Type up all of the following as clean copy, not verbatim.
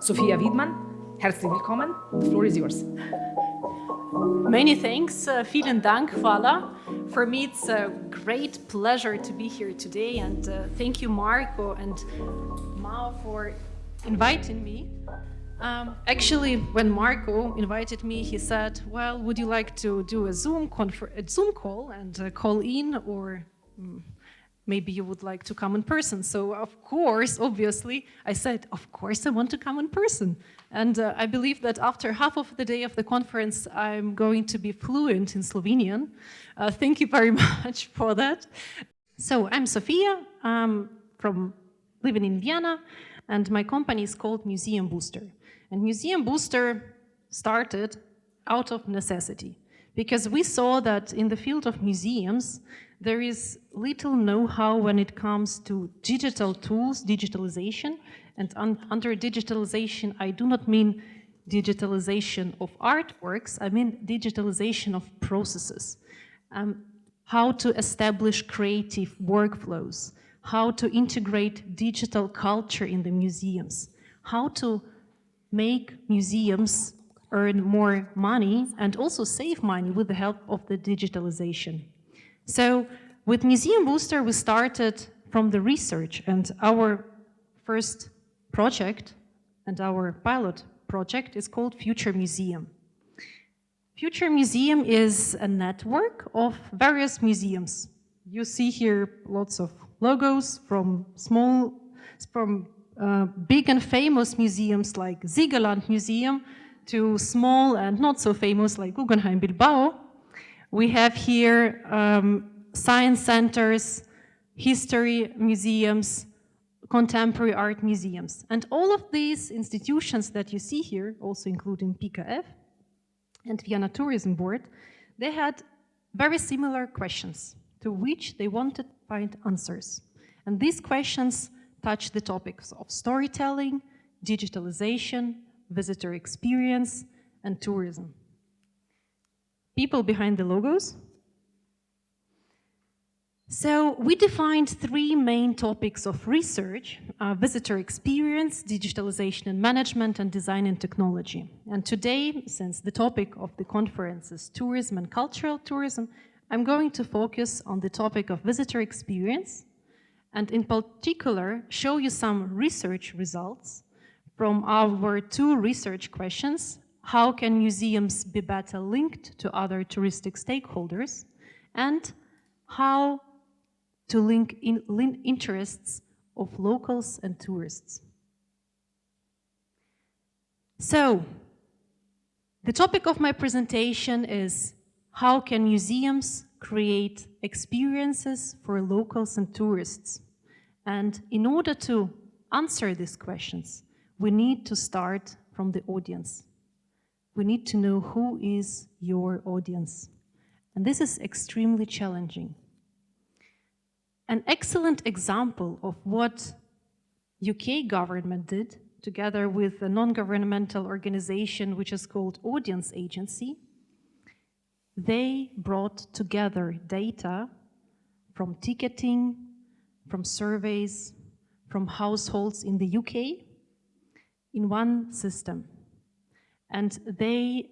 Sofia Widmann. Herzlich willkommen. The floor is yours. Many thanks. Vielen Dank, Vala. For me, it's a great pleasure to be here today, and thank you, Marco and Mao, for inviting me. Actually, when Marco invited me, he said, well, would you like to do a Zoom call and call in, or maybe you would like to come in person? So, of course, obviously, I said, of course, I want to come in person. And I believe that after half of the day of the conference, I'm going to be fluent in Slovenian. Thank you very much for that. So, I'm Sofia, from living in Vienna, and my company is called Museum Booster. And Museum Booster started out of necessity, because we saw that in the field of museums, there is little know-how when it comes to digital tools, digitalization. And under digitalization, I do not mean digitalization of artworks, I mean digitalization of processes. How to establish creative workflows, how to integrate digital culture in the museums, how to make museums earn more money and also save money with the help of the digitalization. So with Museum Booster, we started from the research, and our first project and our pilot project is called Future Museum. Future Museum is a network of various museums. You see here lots of logos from big and famous museums like Siegerland Museum to small and not so famous like Guggenheim Bilbao. We have here science centers, history museums, contemporary art museums. And all of these institutions that you see here, also including PKF and Vienna Tourism Board, they had very similar questions to which they wanted to find answers. And these questions touch the topics of storytelling, digitalization, visitor experience, and tourism. People behind the logos. So we defined three main topics of research: visitor experience, digitalization and management, and design and technology. And today, since the topic of the conference is tourism and cultural tourism, I'm going to focus on the topic of visitor experience, and in particular show you some research results from our two research questions: how can museums be better linked to other touristic stakeholders, and how to link interests of locals and tourists. So, the topic of my presentation is how can museums create experiences for locals and tourists. And in order to answer these questions, we need to start from the audience. We need to know who is your audience. And this is extremely challenging. An excellent example of what UK government did, together with a non-governmental organization which is called Audience Agency, they brought together data from ticketing, from surveys, from households in the UK in one system. And they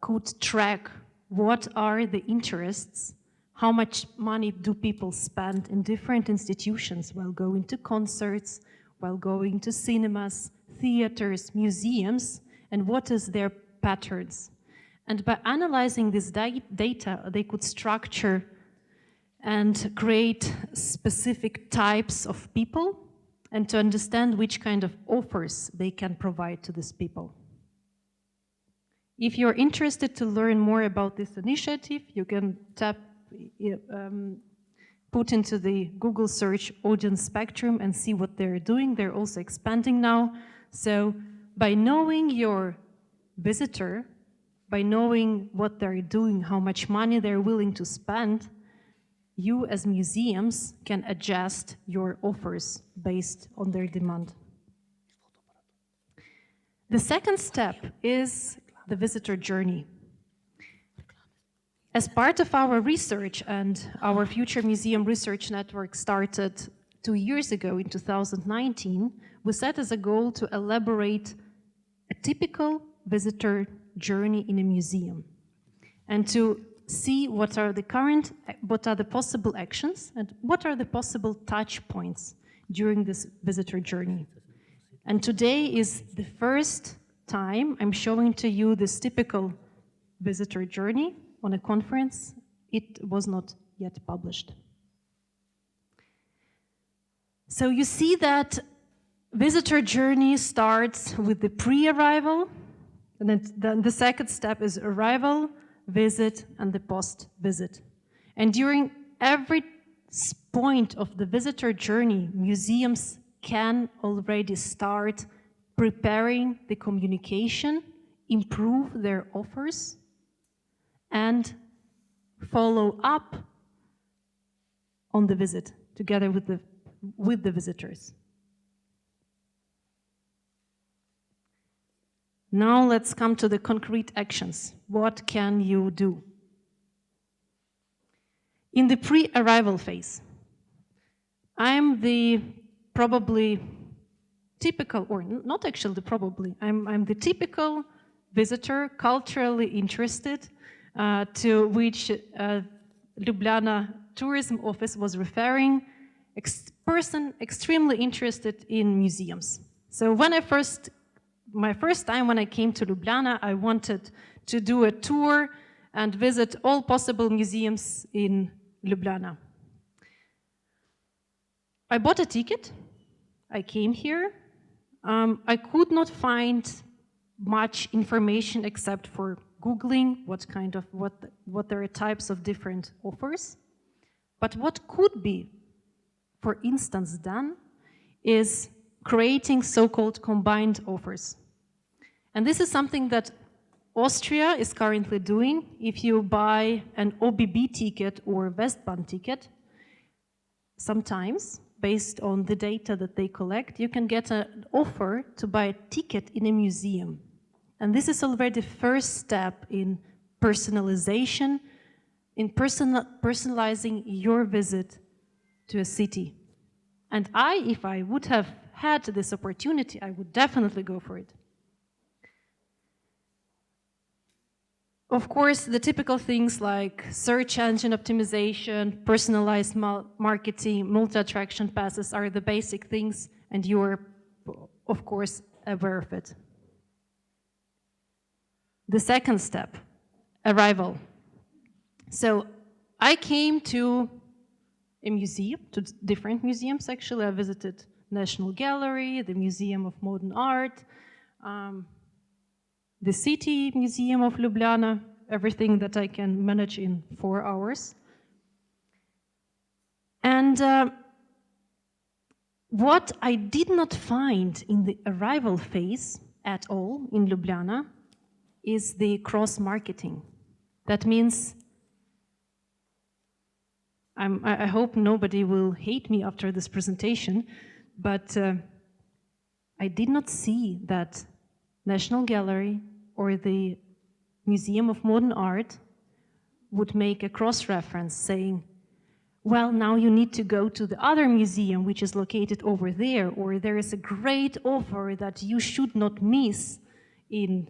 could track what are the interests, how much money do people spend in different institutions while going to concerts, while going to cinemas, theaters, museums, and what is their patterns. And by analyzing this data, they could structure and create specific types of people and to understand which kind of offers they can provide to these people. If you're interested to learn more about this initiative, you can put into the Google search Audience Spectrum and see what they're doing. They're also expanding now. So by knowing your visitor, by knowing what they're doing, how much money they're willing to spend, you as museums can adjust your offers based on their demand. The second step is the visitor journey. As part of our research, and our Future Museum Research Network started 2 years ago in 2019, we set as a goal to elaborate typical visitor journey in a museum and to see what are the possible actions and what are the possible touch points during this visitor journey. And today is the first time I'm showing to you this typical visitor journey on a conference. It was not yet published. So you see that visitor journey starts with the pre-arrival, and then the second step is arrival, visit, and the post-visit. And during every point of the visitor journey, museums can already start preparing the communication, improve their offers, and follow up on the visit together with the visitors. Now let's come to the concrete actions. What can you do? In the pre-arrival phase, I'm the probably typical, or not actually probably, I'm the typical visitor, culturally interested, to which Ljubljana tourism office was referring, person extremely interested in museums. So when my first time when I came to Ljubljana, I wanted to do a tour and visit all possible museums in Ljubljana. I bought a ticket, I came here. I could not find much information except for Googling what there are types of different offers. But what could be, for instance, done is creating so-called combined offers. And this is something that Austria is currently doing. If you buy an OBB ticket or Westbahn ticket, sometimes, based on the data that they collect, you can get an offer to buy a ticket in a museum. And this is already the first step in personalization, in personalizing your visit to a city. And if I would have had this opportunity, I would definitely go for it. Of course, the typical things like search engine optimization, personalized marketing, multi-attraction passes are the basic things, and you're, of course, aware of it. The second step, arrival. So I came to a museum, to different museums actually. I visited National Gallery, the Museum of Modern Art, the City Museum of Ljubljana, everything that I can manage in 4 hours. And what I did not find in the arrival phase at all in Ljubljana is the cross-marketing. That means, I hope nobody will hate me after this presentation, but I did not see that National Gallery or the Museum of Modern Art would make a cross-reference saying, well, now you need to go to the other museum which is located over there, or there is a great offer that you should not miss in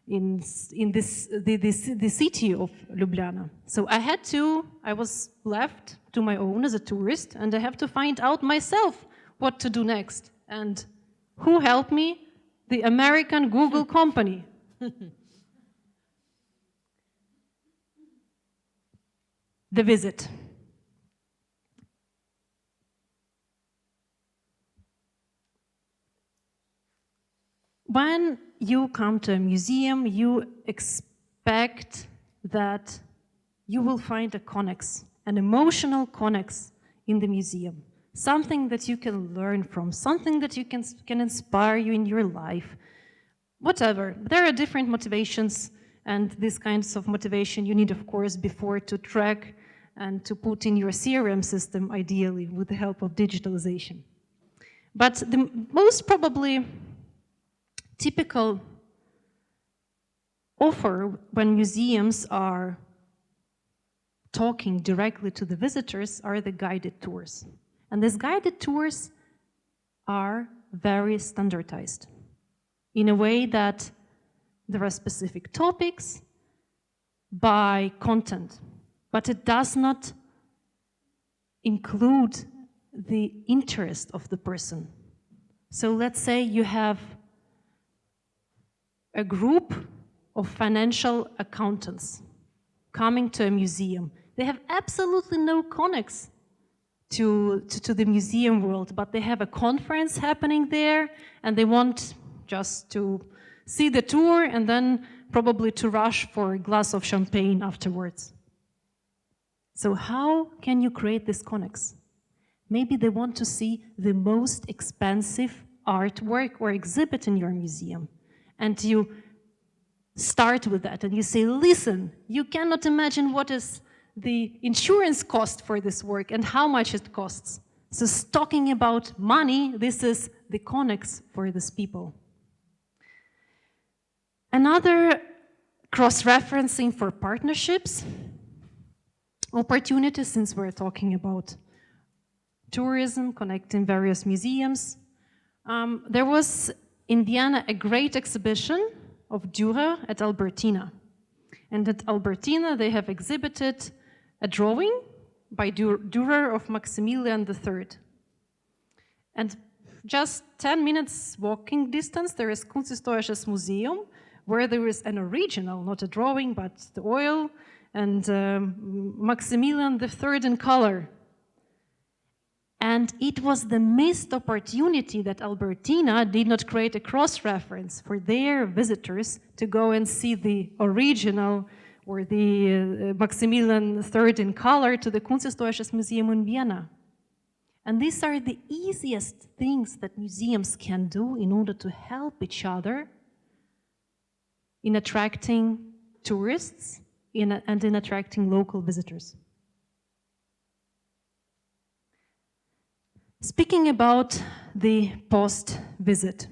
the city of Ljubljana. So I was left to my own as a tourist, and I have to find out myself what to do next. And who helped me? The American Google company. The visit. When you come to a museum, you expect that you will find a connex, an emotional connex in the museum. Something that you can learn from, something that you can inspire you in your life. Whatever. There are different motivations, and these kinds of motivation you need, of course, before to track and to put in your CRM system, ideally, with the help of digitalization. But the most probably typical offer when museums are talking directly to the visitors are the guided tours. And these guided tours are very standardized. in a way that there are specific topics by content, but it does not include the interest of the person. So let's say you have a group of financial accountants coming to a museum. They have absolutely no connects to the museum world, but they have a conference happening there and they want just to see the tour and then probably to rush for a glass of champagne afterwards. So how can you create these connects? Maybe they want to see the most expensive artwork or exhibit in your museum. And you start with that and you say, listen, you cannot imagine what is the insurance cost for this work and how much it costs. So talking about money, this is the connects for these people. Another cross-referencing for partnerships opportunities, since we're talking about tourism, connecting various museums. There was in Vienna a great exhibition of Dürer at Albertina. And at Albertina they have exhibited a drawing by Dürer of Maximilian III. And just 10 minutes walking distance there is Kunsthistorisches Museum, where there is an original, not a drawing, but the oil, and Maximilian III in color. And it was the missed opportunity that Albertina did not create a cross-reference for their visitors to go and see the original or the Maximilian III in color to the Kunsthistorisches Museum in Vienna. And these are the easiest things that museums can do in order to help each other in attracting tourists and in attracting local visitors. Speaking about the post-visit,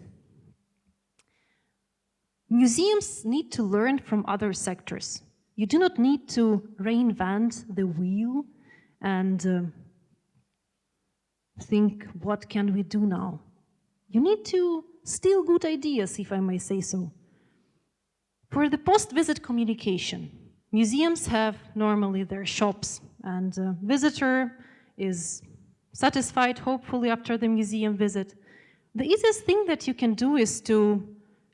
museums need to learn from other sectors. You do not need to reinvent the wheel and think, what can we do now? You need to steal good ideas, if I may say so. For the post-visit communication, museums have normally their shops, and a visitor is satisfied, hopefully, after the museum visit. The easiest thing that you can do is to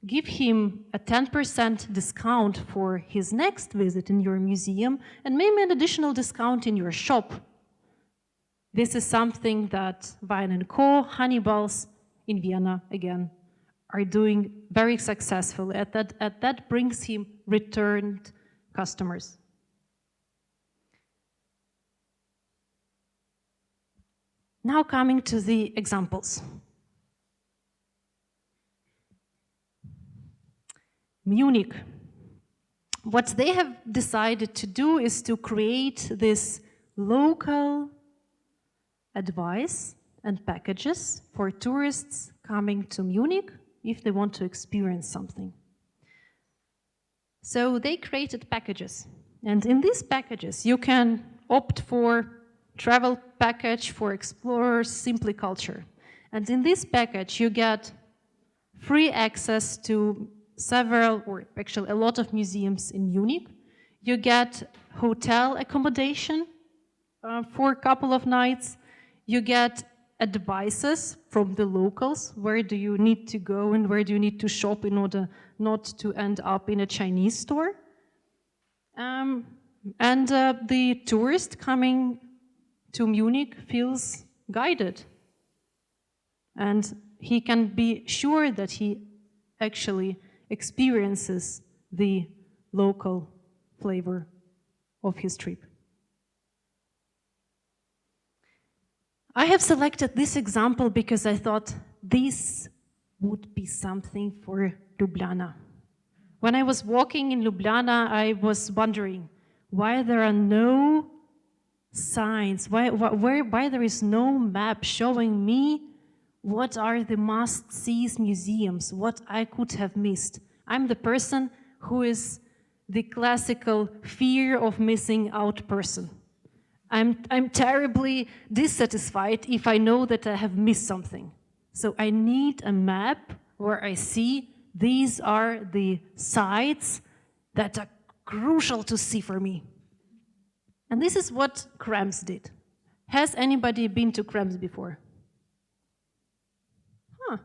give him a 10% discount for his next visit in your museum and maybe an additional discount in your shop. This is something that Wein & Co., Hannibals in Vienna, again, are doing very successfully. That brings him returned customers. Now coming to the examples. Munich. What they have decided to do is to create this local advice and packages for tourists coming to Munich if they want to experience something. So they created packages. And in these packages, you can opt for travel package for explorers, simply culture. And in this package, you get free access to several, or actually a lot of museums in Munich. You get hotel accommodation for a couple of nights. You get advices from the locals. Where do you need to go and where do you need to shop in order not to end up in a Chinese store? The tourist coming to Munich feels guided. And he can be sure that he actually experiences the local flavor of his trip. I have selected this example because I thought this would be something for Ljubljana. When I was walking in Ljubljana, I was wondering why there are no signs, why there is no map showing me what are the must-sees museums, what I could have missed. I'm the person who is the classical fear of missing out person. I'm terribly dissatisfied if I know that I have missed something. So I need a map where I see these are the sites that are crucial to see for me. And this is what Krems did. Has anybody been to Krems before? Huh.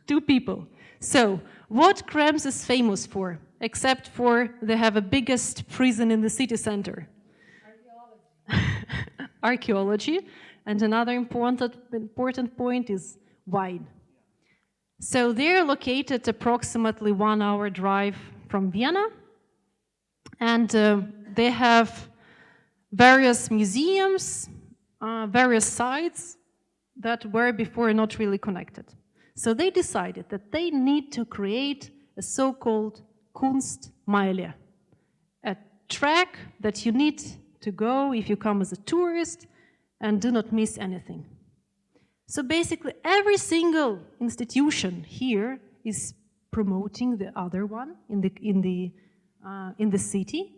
2 people. So, what Krems is famous for, except for they have a biggest prison in the city center? Archaeology. And another important point is wine. So they're located approximately 1 hour drive from Vienna, and they have various museums, various sites that were before not really connected. So they decided that they need to create a so-called Kunstmeile, a track that you need to go if you come as a tourist and do not miss anything. So basically every single institution here is promoting the other one in the city,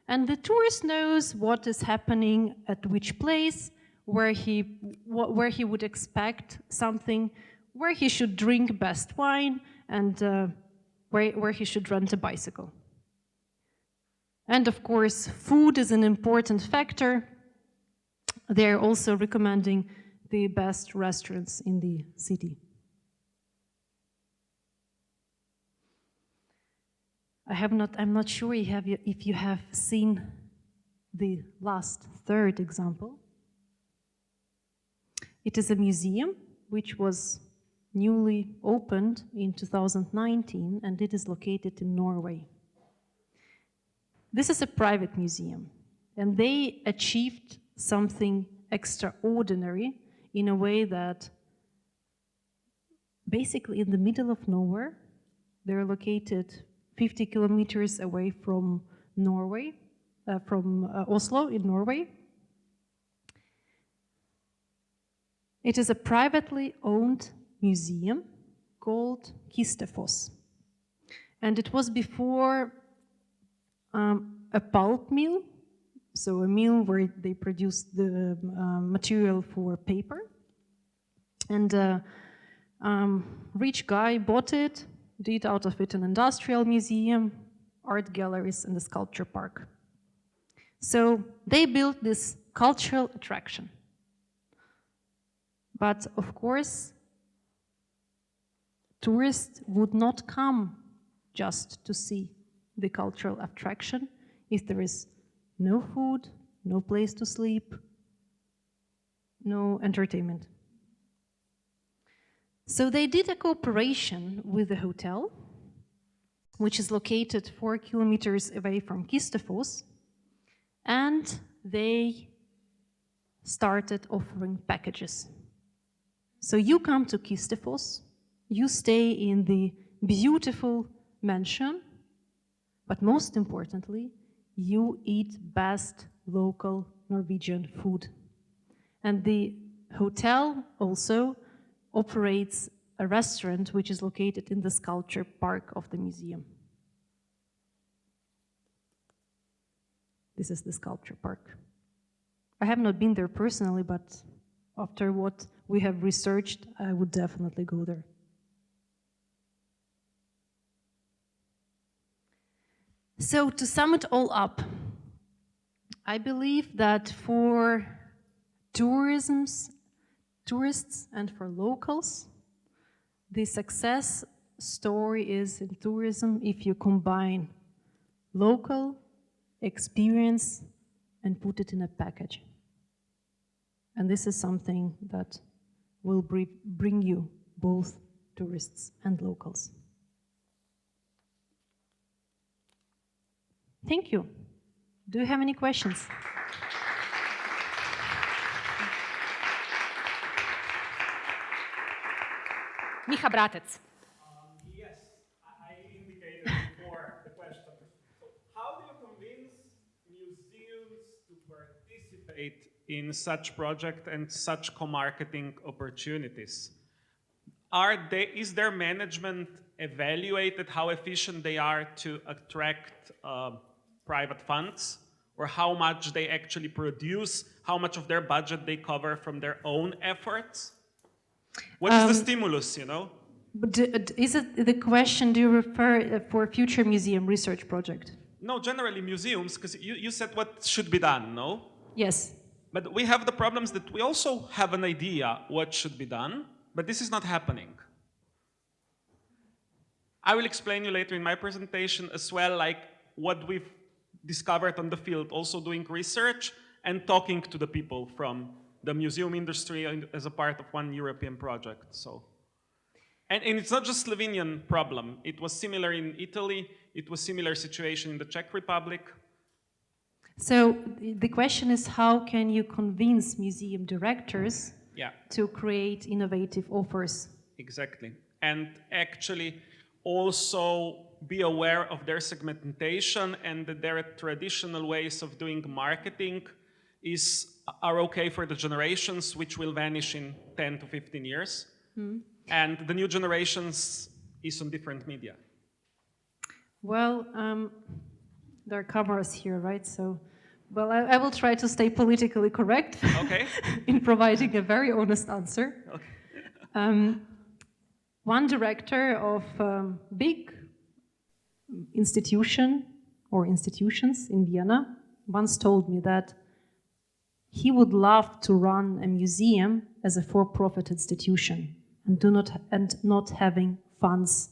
and the tourist knows what is happening at which place, where he would expect something, where he should drink best wine, and where he should rent a bicycle. And of course, food is an important factor. They're also recommending the best restaurants in the city. I'm not sure if you have seen the last third example. It is a museum which was newly opened in 2019, and it is located in Norway. This is a private museum, and they achieved something extraordinary in a way that basically in the middle of nowhere, they're located 50 kilometers away from Norway, from Oslo in Norway. It is a privately owned museum called Kistefoss. And it was before a pulp mill, so a mill where they produced the material for paper. And rich guy bought it, did out of it an industrial museum, art galleries, and a sculpture park. So they built this cultural attraction. But of course, tourists would not come just to see the cultural attraction if there is no food, no place to sleep, no entertainment. So they did a cooperation with the hotel, which is located 4 kilometers away from Kistefoss, and they started offering packages. So you come to Kistefoss, you stay in the beautiful mansion, but most importantly, you eat best local Norwegian food. And the hotel also operates a restaurant which is located in the sculpture park of the museum. This is the sculpture park. I have not been there personally, but after what we have researched, I would definitely go there. So to sum it all up, I believe that for tourists and for locals, the success story is in tourism if you combine local experience and put it in a package. And this is something that will bring you both tourists and locals. Thank you. Do you have any questions? Miha Bratec. Yes, I indicated before the question. So how do you convince museums to participate in such project and such co-marketing opportunities? Is their management evaluated how efficient they are to attract private funds, or how much they actually produce, how much of their budget they cover from their own efforts? What is the stimulus, you know? But is it the question, do you refer for a future museum research project? No, generally museums, because you said what should be done, no? Yes. But we have the problems that we also have an idea what should be done, but this is not happening. I will explain you later in my presentation as well, like what we've discovered on the field, also doing research and talking to the people from the museum industry as a part of one European project. So, and it's not just Slovenian problem. It was similar in Italy. It was similar situation in the Czech Republic. So the question is, how can you convince museum directors to create innovative offers? Exactly. And actually also be aware of their segmentation and that their traditional ways of doing marketing are okay for the generations which will vanish in 10 to 15 years. And the new generations is on different media. Well, there are cameras here, right? So, well, I will try to stay politically correct in providing a very honest answer. One director of big institution or institutions in Vienna once told me that he would love to run a museum as a for-profit institution and not having funds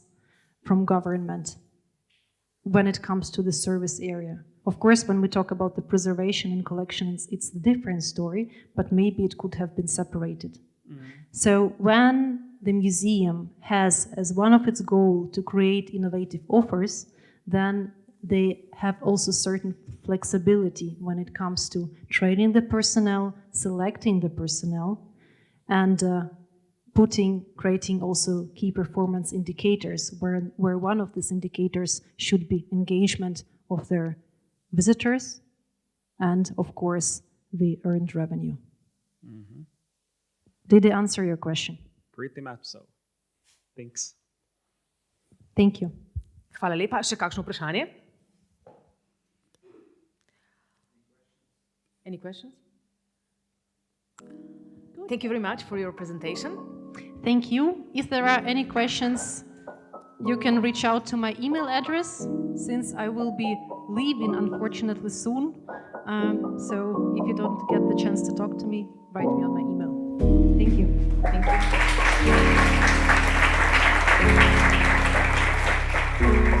from government when it comes to the service area. Of course, when we talk about the preservation and collections, it's a different story, but maybe it could have been separated. So when the museum has as one of its goals to create innovative offers, then they have also certain flexibility when it comes to training the personnel, selecting the personnel, and creating also key performance indicators, where one of these indicators should be engagement of their visitors and, of course, the earned revenue. Did I answer your question? Pretty much so. Thanks. Thank you. Hvala lepa. Še kakšno vprašanje? Any questions? Thank you very much for your presentation. Thank you. If there are any questions, you can reach out to my email address, since I will be leaving, unfortunately, soon. So if you don't get the chance to talk to me, write me on my email. Thank you. Thank you.